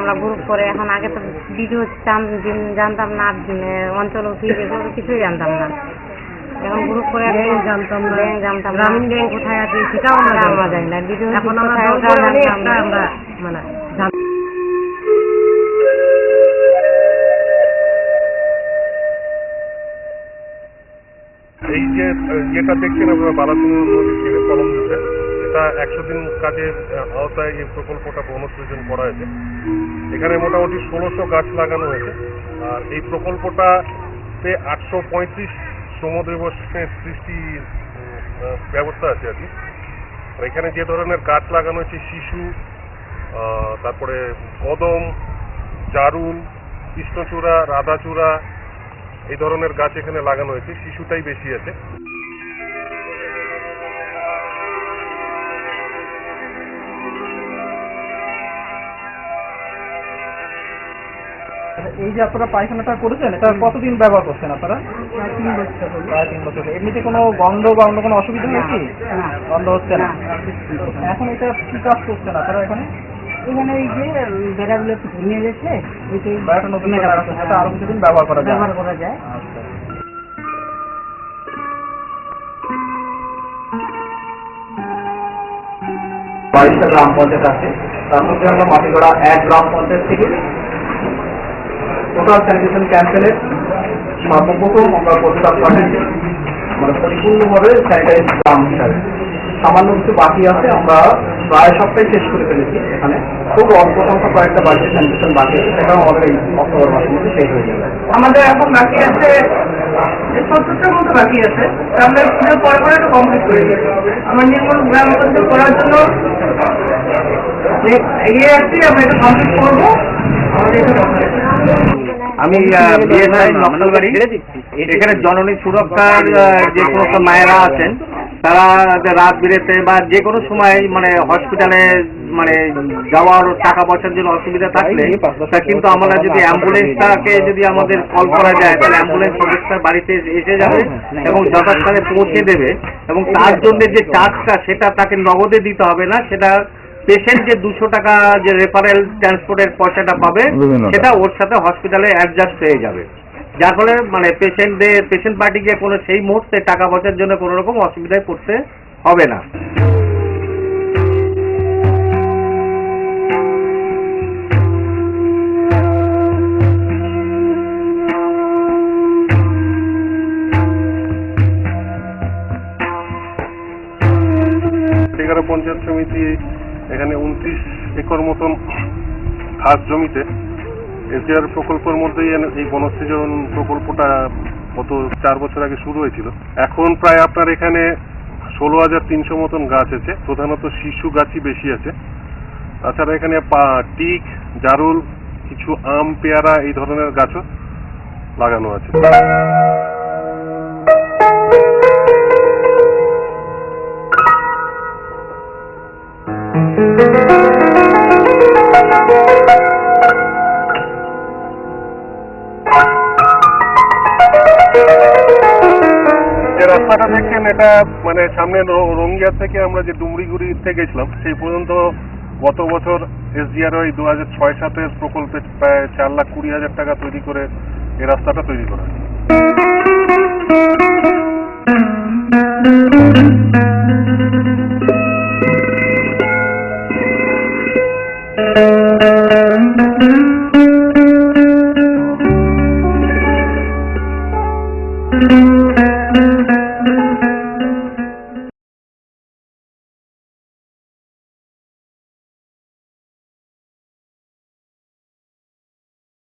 আমরা গ্রুপ করে। এখন আগে তো ভিডিও জানতাম না, অঞ্চল অফিস এগুলো তো কিছুই জানতাম না। এখন গ্রুপ করে জানতাম গ্রামীণ ব্যাংক কোথায় আছে সেটাও আমরা জানি না। ভিডিও এখন আমরা মানে এই যে যেটা দেখছেন আপনারা বালাসুর নদীর তীরে কলম দিতে, এটা 100 দিন কাজের আওতায় এই প্রকল্পটা বনসৃজন করা হয়েছে। এখানে মোটামুটি 1600 গাছ লাগানো হয়েছে। আর এই প্রকল্পটাতে 835 শ্রমদিবসের সৃষ্টি ব্যবস্থা আছে আর কি। এখানে যে ধরনের গাছ লাগানো হয়েছে, শিশু, তারপরে কদম, জারুল, কৃষ্ণচূড়া, রাধাচূড়া, এই ধরনের গাছ এখানে লাগানো হয়েছে। শিশুটাই বেশি আছে। এই যে আপনারা পায়খানাটা করেছেন, এটা কতদিন ব্যবহার করছেন আপনারা? প্রায় 3 বছর। এমনিতে কোনো গন্ধ বা অন্য কোনো অসুবিধা হয় কি? গন্ধ হচ্ছে না। এখন এটা কি কাজ করছেন আপনারা এখানে? এখানে এই যে বেড়াগুলো একটু ভেঙে গেছে, বেড়াটা নতুন এটা আরো কিছুদিন ব্যবহার করা যায়। আচ্ছা। বাইশটা গ্রাম পঞ্চায়েত আছে, তার মধ্যে আমরা মাটিগড়া 1 গ্রাম পঞ্চায়েত থেকে টোটাল স্যানিটেশন ক্যাম্পেনের সর্বপ্রথম আমরা প্রস্তাব পাঠিয়েছি, মানে পরিপূর্ণভাবে স্যানিটাইজ গ্রাম হিসাবে। সামান্য কিছু বাকি আছে, আমরা প্রায় সবটাই শেষ করে ফেলেছি। এখানে খুব অল্প সংখ্যা কয়েকটা বাড়িতে স্যানিটেশন বাকি আছে, সেটাও আমাদের এই অক্টোবর মাসের মধ্যে শেষ হয়ে যাবে। আমাদের এখন বাকি আছে 70টার মতো বাকি আছে, আমরা পুরো পরে একটু কমপ্লিট করে দিই। আমার নির্মল গ্রাম পঞ্চায়েত করার জন্য এগিয়ে আসছি, আমরা এটা কমপ্লিট করবো। আমাদের আমি বিএসআই নকশালবাড়ি। এখানে জননী সুরক্ষার যে সমস্ত মায়েরা আছেন, তারা রাত বিরেতে বা যে কোনো সময় মানে হসপিটালে মানে যাওয়ার টাকা পয়সার জন্য অসুবিধা থাকলে, তা কিন্তু আমরা যদি অ্যাম্বুলেন্সটাকে যদি আমাদের কল করা যায়, তাহলে অ্যাম্বুলেন্স সদস্যরা বাড়িতে এসে যাবে এবং যথাস্থানে পৌঁছে দেবে। এবং তার জন্য যে চার্জটা, সেটা তাকে নগদে দিতে হবে না, সেটা পেশেন্ট যে 200 টাকা যে রেফারেল ট্রান্সপোর্টের পয়সাটা পাবে, সেটা ওর সাথে হসপিটালে অ্যাডজাস্ট হয়ে যাবে। যার ফলে মানে পেশেন্ট পার্টিকে কোনো সেই মুহূর্তে টাকা পয়সার জন্য কোনো রকম অসুবিধায় পড়তে হবে না। পঞ্চায়েত সমিতি এখানে 29 একর মতন খাস জমিতে এসডিআর প্রকল্পের মধ্যেই এই বনসৃজন প্রকল্পটা গত 4 বছর আগে শুরু হয়েছিল। এখন প্রায় আপনার এখানে 16,300 মতন গাছ আছে, প্রধানত শিশু গাছই বেশি আছে। তাছাড়া এখানে টিক, জারুল, কিছু আম, পেয়ারা এই ধরনের গাছও লাগানো আছে। যে রাস্তাটা দেখছেন, এটা মানে সামনে রঙ্গিয়া থেকে আমরা যে ডুমরিগুড়িতে গেছিলাম সেই পর্যন্ত গত বছর এসডিআর ওই 2006-07 প্রকল্পে প্রায় 4,20,000 টাকা তৈরি করে এই রাস্তাটা তৈরি করা হয়। Thank you.